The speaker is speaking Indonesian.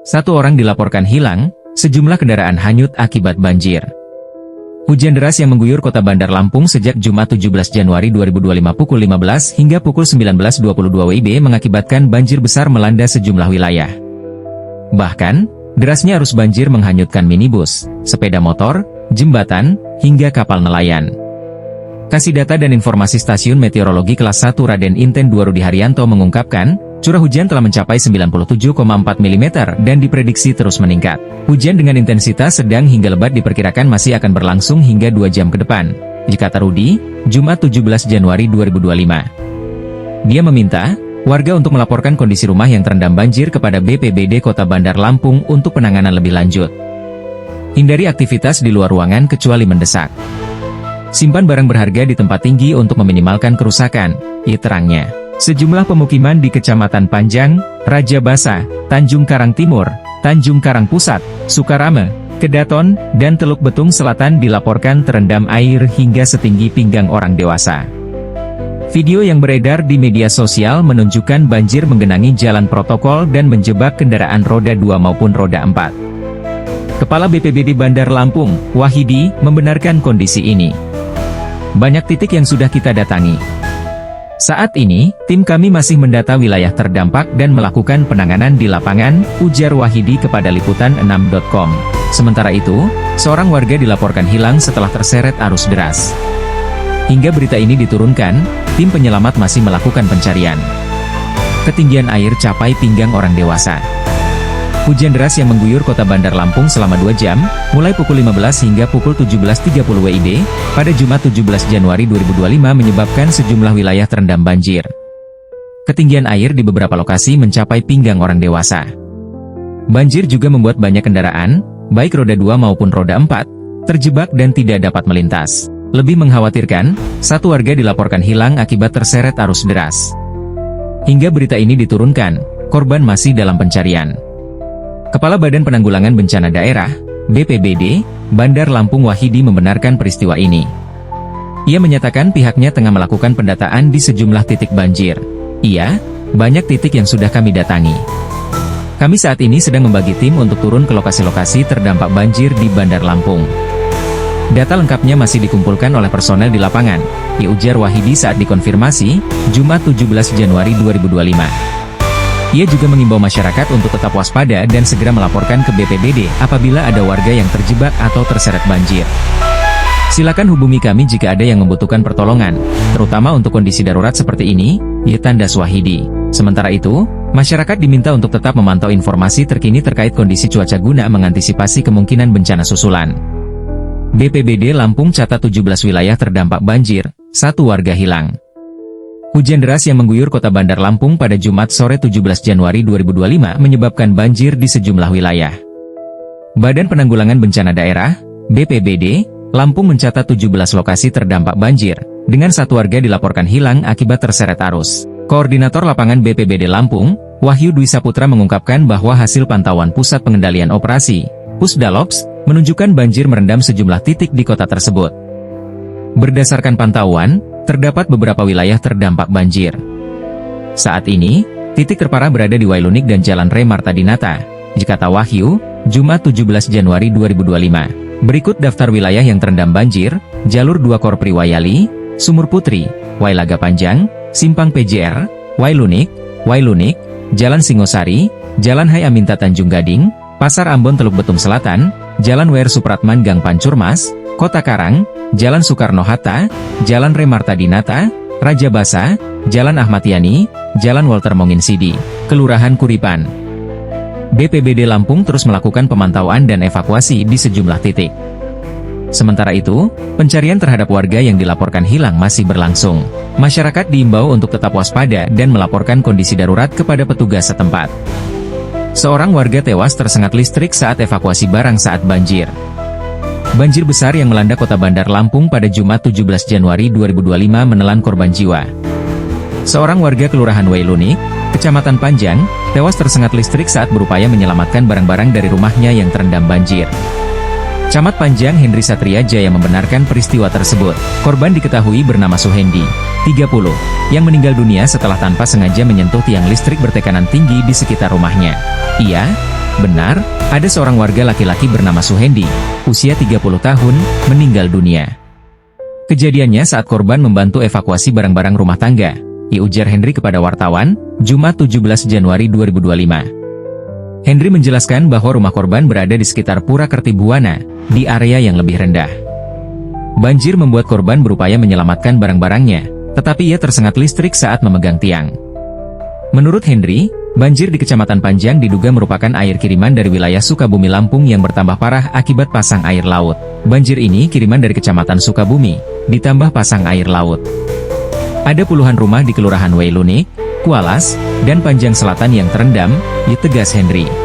Satu orang dilaporkan hilang, sejumlah kendaraan hanyut akibat banjir. Hujan deras yang mengguyur kota Bandar Lampung sejak Jumat 17 Januari 2025 pukul 15 hingga pukul 19.22 WIB mengakibatkan banjir besar melanda sejumlah wilayah. Bahkan, derasnya arus banjir menghanyutkan minibus, sepeda motor, jembatan, hingga kapal nelayan. Kasih data dan informasi Stasiun Meteorologi Kelas 1 Raden Inten Dwarudi Haryanto mengungkapkan, curah hujan telah mencapai 97,4 mm dan diprediksi terus meningkat. Hujan dengan intensitas sedang hingga lebat diperkirakan masih akan berlangsung hingga 2 jam ke depan. Jika Rudi, Jumat 17 Januari 2025. Dia meminta warga untuk melaporkan kondisi rumah yang terendam banjir kepada BPBD Kota Bandar Lampung untuk penanganan lebih lanjut. Hindari aktivitas di luar ruangan kecuali mendesak. Simpan barang berharga di tempat tinggi untuk meminimalkan kerusakan, terangnya. Sejumlah pemukiman di Kecamatan Panjang, Raja Basa, Tanjung Karang Timur, Tanjung Karang Pusat, Sukarame, Kedaton, dan Teluk Betung Selatan dilaporkan terendam air hingga setinggi pinggang orang dewasa. Video yang beredar di media sosial menunjukkan banjir menggenangi jalan protokol dan menjebak kendaraan roda 2 maupun roda 4. Kepala BPBD Bandar Lampung, Wahidi, membenarkan kondisi ini. Banyak titik yang sudah kita datangi. Saat ini, tim kami masih mendata wilayah terdampak dan melakukan penanganan di lapangan, ujar Wahidi kepada Liputan6.com. Sementara itu, seorang warga dilaporkan hilang setelah terseret arus deras. Hingga berita ini diturunkan, tim penyelamat masih melakukan pencarian. Ketinggian air capai pinggang orang dewasa. Hujan deras yang mengguyur kota Bandar Lampung selama 2 jam, mulai pukul 15 hingga pukul 17.30 WIB, pada Jumat 17 Januari 2025 menyebabkan sejumlah wilayah terendam banjir. Ketinggian air di beberapa lokasi mencapai pinggang orang dewasa. Banjir juga membuat banyak kendaraan, baik roda 2 maupun roda 4, terjebak dan tidak dapat melintas. Lebih mengkhawatirkan, satu warga dilaporkan hilang akibat terseret arus deras. Hingga berita ini diturunkan, korban masih dalam pencarian. Kepala Badan Penanggulangan Bencana Daerah, BPBD, Bandar Lampung Wahidi membenarkan peristiwa ini. Ia menyatakan pihaknya tengah melakukan pendataan di sejumlah titik banjir. Banyak titik yang sudah kami datangi. Kami saat ini sedang membagi tim untuk turun ke lokasi-lokasi terdampak banjir di Bandar Lampung. Data lengkapnya masih dikumpulkan oleh personel di lapangan, ujar Wahidi saat dikonfirmasi, Jumat 17 Januari 2025. Ia juga mengimbau masyarakat untuk tetap waspada dan segera melaporkan ke BPBD apabila ada warga yang terjebak atau terseret banjir. Silakan hubungi kami jika ada yang membutuhkan pertolongan, terutama untuk kondisi darurat seperti ini, tandas Wahidi. Sementara itu, masyarakat diminta untuk tetap memantau informasi terkini terkait kondisi cuaca guna mengantisipasi kemungkinan bencana susulan. BPBD Lampung catat 17 wilayah terdampak banjir, 1 warga hilang. Hujan deras yang mengguyur kota Bandar Lampung pada Jumat sore 17 Januari 2025 menyebabkan banjir di sejumlah wilayah. Badan Penanggulangan Bencana Daerah, BPBD, Lampung mencatat 17 lokasi terdampak banjir, dengan 1 warga dilaporkan hilang akibat terseret arus. Koordinator Lapangan BPBD Lampung, Wahyu Dwi Saputra mengungkapkan bahwa hasil pantauan Pusat Pengendalian Operasi, Pusdalops, menunjukkan banjir merendam sejumlah titik di kota tersebut. Berdasarkan pantauan, terdapat beberapa wilayah terdampak banjir. Saat ini, titik terparah berada di Wailunik dan Jalan Re Marta Dinata, kata Wahyu, Jumat 17 Januari 2025. Berikut daftar wilayah yang terendam banjir: Jalur 2 Korpri Wayali, Sumur Putri, Wailaga Panjang, Simpang PJR, Wailunik, Jalan Singosari, Jalan Hai Aminta Tanjung Gading, Pasar Ambon Teluk Betung Selatan, Jalan WR Supratman Gang Pancurmas, Kota Karang, Jalan Soekarno-Hatta, Jalan Re Marta Dinata, Raja Basa, Jalan Ahmad Yani, Jalan Walter Monginsidi, Kelurahan Kuripan. BPBD Lampung terus melakukan pemantauan dan evakuasi di sejumlah titik. Sementara itu, pencarian terhadap warga yang dilaporkan hilang masih berlangsung. Masyarakat diimbau untuk tetap waspada dan melaporkan kondisi darurat kepada petugas setempat. Seorang warga tewas tersengat listrik saat evakuasi barang saat banjir. Banjir besar yang melanda kota Bandar Lampung pada Jumat 17 Januari 2025 menelan korban jiwa. Seorang warga Kelurahan Wailunik, Kecamatan Panjang, tewas tersengat listrik saat berupaya menyelamatkan barang-barang dari rumahnya yang terendam banjir. Camat Panjang Hendri Satria Jaya membenarkan peristiwa tersebut. Korban diketahui bernama Suhendi, 30, yang meninggal dunia setelah tanpa sengaja menyentuh tiang listrik bertekanan tinggi di sekitar rumahnya. Ia Benar, ada seorang warga laki-laki bernama Suhendi, usia 30 tahun, meninggal dunia. Kejadiannya saat korban membantu evakuasi barang-barang rumah tangga, ujar Henry kepada wartawan, Jumat 17 Januari 2025. Henry menjelaskan bahwa rumah korban berada di sekitar Pura Kertibuana, di area yang lebih rendah. Banjir membuat korban berupaya menyelamatkan barang-barangnya, tetapi ia tersengat listrik saat memegang tiang. Menurut Henry, banjir di Kecamatan Panjang diduga merupakan air kiriman dari wilayah Sukabumi Lampung yang bertambah parah akibat pasang air laut. Banjir ini kiriman dari Kecamatan Sukabumi, ditambah pasang air laut. Ada puluhan rumah di Kelurahan Wailune, Kualas, dan Panjang Selatan yang terendam, tegas Henry.